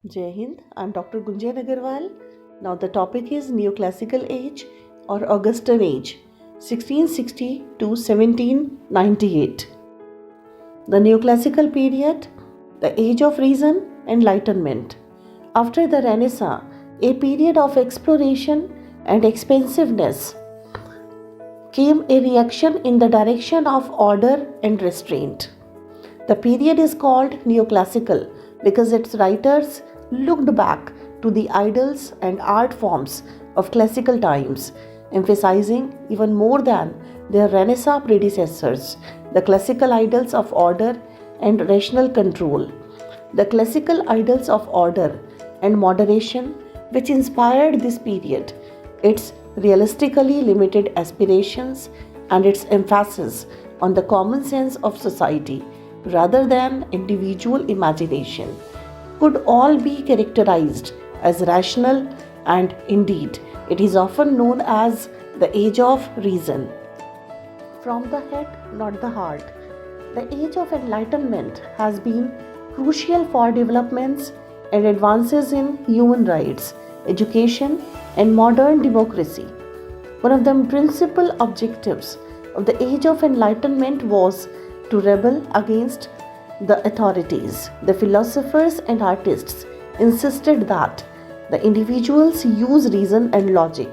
Jai Hind, I'm Dr. Gunjan Agarwal. Now the topic is Neoclassical Age or Augustan Age, 1660 to 1798. The Neoclassical period, the Age of Reason, Enlightenment. After the Renaissance, a period of exploration and expansiveness, came a reaction in the direction of order and restraint. The period is called Neoclassical because its writers looked back to the ideals and art forms of classical times, emphasizing even more than their Renaissance predecessors the classical ideals of order and rational control. The classical ideals of order and moderation which inspired this period, its realistically limited aspirations, and its emphasis on the common sense of society rather than individual imagination, could all be characterized as rational, and indeed it is often known as the Age of Reason. From the head, not the heart. The Age of Enlightenment has been crucial for developments and advances in human rights, education, and modern democracy. One of the principal objectives of the Age of Enlightenment was to rebel against the authorities. The philosophers and artists insisted that the individuals use reason and logic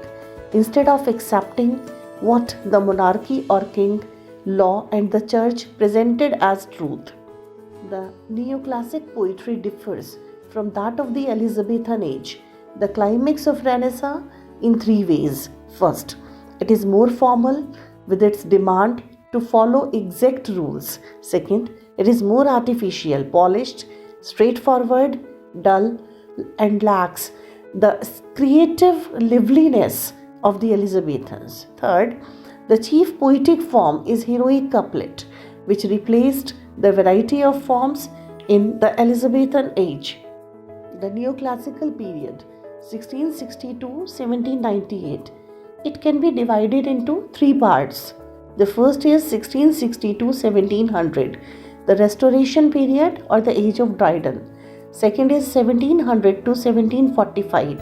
instead of accepting what the monarchy or king, law, and the church presented as truth. The neoclassic poetry differs from that of the Elizabethan age, the climax of Renaissance, in three ways. First, it is more formal with its demand to follow exact rules. Second, it is more artificial, polished, straightforward, dull, and lacks the creative liveliness of the Elizabethans. Third, the chief poetic form is heroic couplet, which replaced the variety of forms in the Elizabethan age. The neoclassical period, 1660 to 1798, it can be divided into three parts. The first is 1660 to 1700, the Restoration period or the Age of Dryden. Second is 1700 to 1745.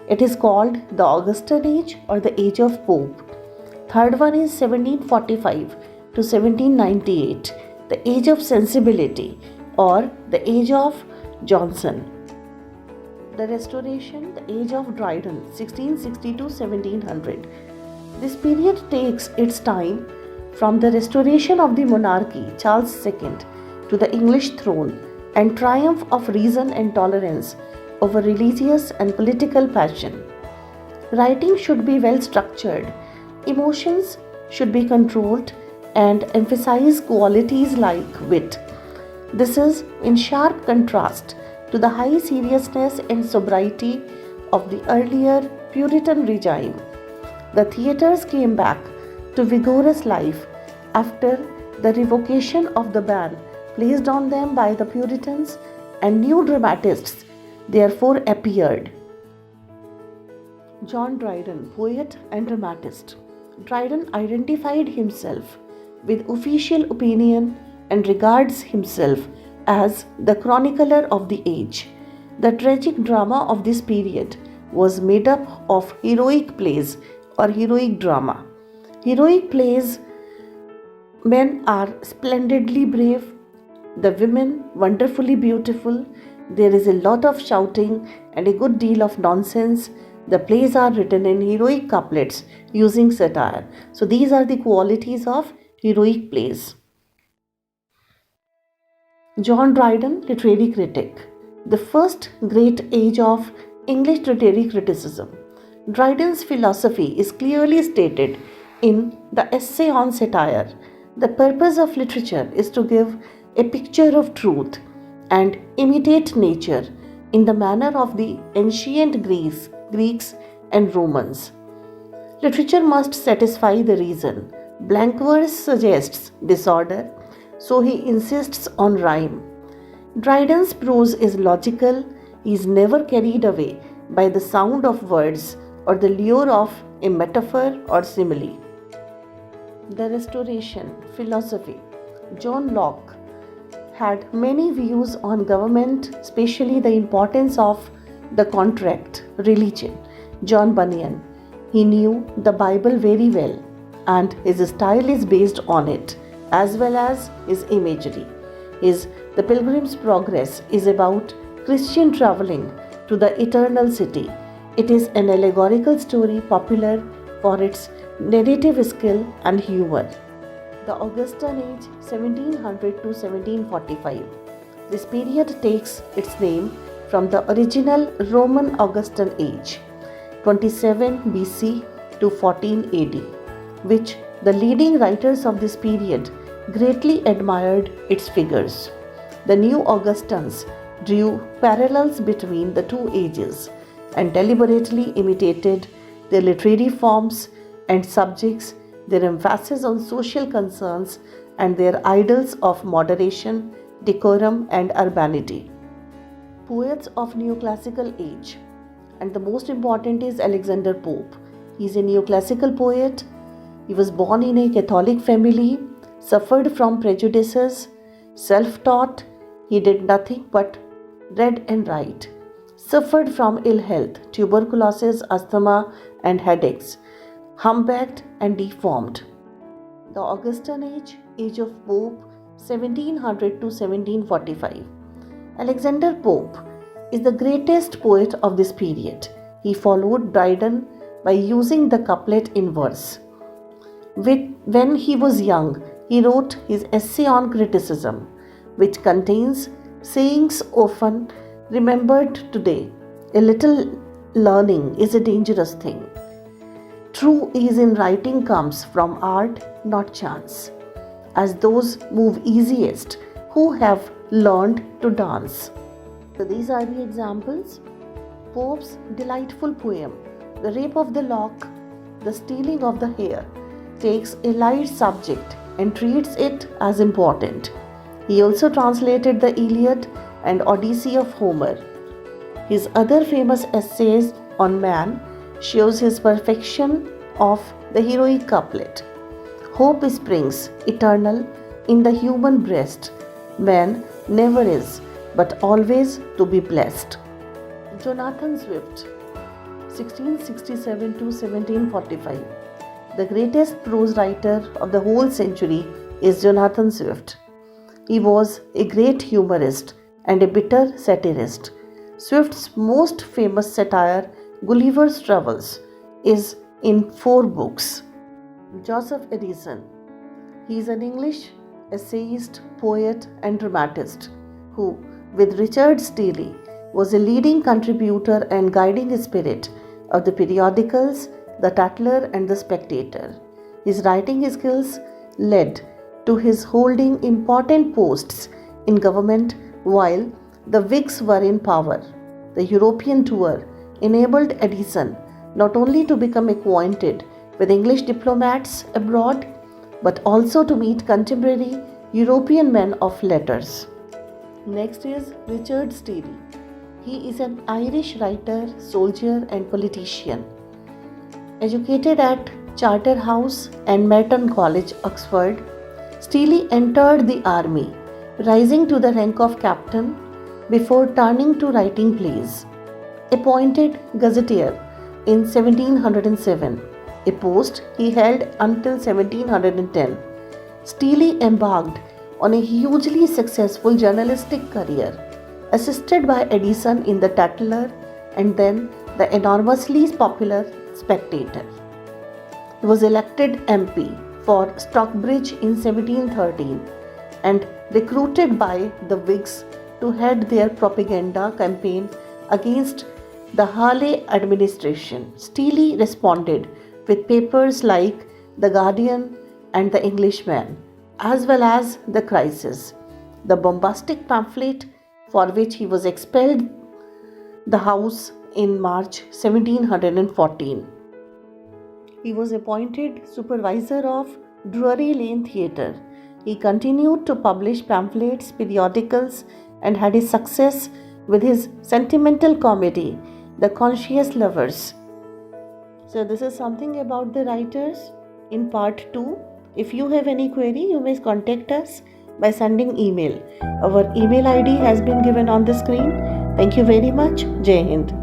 It is called the Augustan Age or the Age of Pope. Third one is 1745 to 1798, the Age of Sensibility or the Age of Johnson. The Restoration, the Age of Dryden, 1660 to 1700. This period takes its time from the restoration of the monarchy, Charles II, to the English throne and triumph of reason and tolerance over religious and political passion. Writing should be well structured, emotions should be controlled, and emphasize qualities like wit. This is in sharp contrast to the high seriousness and sobriety of the earlier Puritan regime. The theatres came back to vigorous life after the revocation of the ban placed on them by the Puritans, and new dramatists therefore appeared. John Dryden, poet and dramatist. Dryden identified himself with official opinion and regards himself as the chronicler of the age. The tragic drama of this period was made up of heroic plays or heroic drama. Heroic plays, men are splendidly brave, the women wonderfully beautiful, there is a lot of shouting and a good deal of nonsense. The plays are written in heroic couplets using satire. So these are the qualities of heroic plays. John Dryden, literary critic. The first great age of English literary criticism. Dryden's philosophy is clearly stated in the essay on satire. The purpose of literature is to give a picture of truth and imitate nature in the manner of the ancient Greeks and Romans. Literature must satisfy the reason. Blank verse suggests disorder, so he insists on rhyme. Dryden's prose is logical, he is never carried away by the sound of words or the lure of a metaphor or simile. The Restoration, philosophy. John Locke had many views on government, especially the importance of the contract, religion. John Bunyan. He knew the Bible very well, and his style is based on it, as well as his imagery. The Pilgrim's Progress is about Christian traveling to the eternal city. It is an allegorical story popular for its narrative skill and humor. The Augustan age 1700 to 1745. This period takes its name from the original Roman Augustan age, 27 BC to 14 AD, which the leading writers of this period greatly admired its figures. The new Augustans drew parallels between the two ages and deliberately imitated their literary forms and subjects, their emphasis on social concerns, and their ideals of moderation, decorum, and urbanity. Poets of Neoclassical age, and the most important is Alexander Pope. He is a Neoclassical poet. He was born in a Catholic family, suffered from prejudices, self-taught. He did nothing but read and write. Suffered from ill health, tuberculosis, asthma, and headaches. Humbugged and deformed. The Augustan age, age of Pope, 1700 to 1745. Alexander Pope is the greatest poet of this period. He followed Dryden by using the couplet in verse. When he was young, he wrote his essay on criticism, which contains sayings often remembered today. A little learning is a dangerous thing. True ease in writing comes from art, not chance, as those move easiest who have learned to dance. So these are the examples. Pope's delightful poem, The Rape of the Lock, The Stealing of the Hair, takes a light subject and treats it as important. He also translated the Iliad and Odyssey of Homer. His other famous essays on man shows his perfection of the heroic couplet. Hope springs eternal in the human breast. Man never is, but always to be blessed. Jonathan Swift, 1667 to 1745. The greatest prose writer of the whole century is Jonathan Swift. He was a great humorist and a bitter satirist. Swift's most famous satire, Gulliver's Travels, is in 4 books. Joseph Addison. He is an English essayist, poet, and dramatist who, with Richard Steele, was a leading contributor and guiding spirit of the periodicals The Tatler and The Spectator. His writing skills led to his holding important posts in government while the Whigs were in power. The European tour enabled Addison not only to become acquainted with English diplomats abroad, but also to meet contemporary European men of letters. Next is Richard Steele. He is an Irish writer, soldier, and politician. Educated at Charterhouse and Merton College, Oxford, Steele entered the army, rising to the rank of captain before turning to writing plays. Appointed gazetteer in 1707, a post he held until 1710, Steele embarked on a hugely successful journalistic career, assisted by Addison in The Tatler and then the enormously popular Spectator. He was elected MP for Stockbridge in 1713 and recruited by the Whigs to head their propaganda campaign against the Harley administration. Steele responded with papers like The Guardian and The Englishman, as well as The Crisis, the bombastic pamphlet for which he was expelled the House in March 1714. He was appointed supervisor of Drury Lane Theatre. He continued to publish pamphlets, periodicals, and had a success with his sentimental comedy, The Conscious Lovers. So this is something about the writers in part 2. If you have any query, you may contact us by sending email. Our email ID has been given on the screen. Thank you very much. Jai Hind.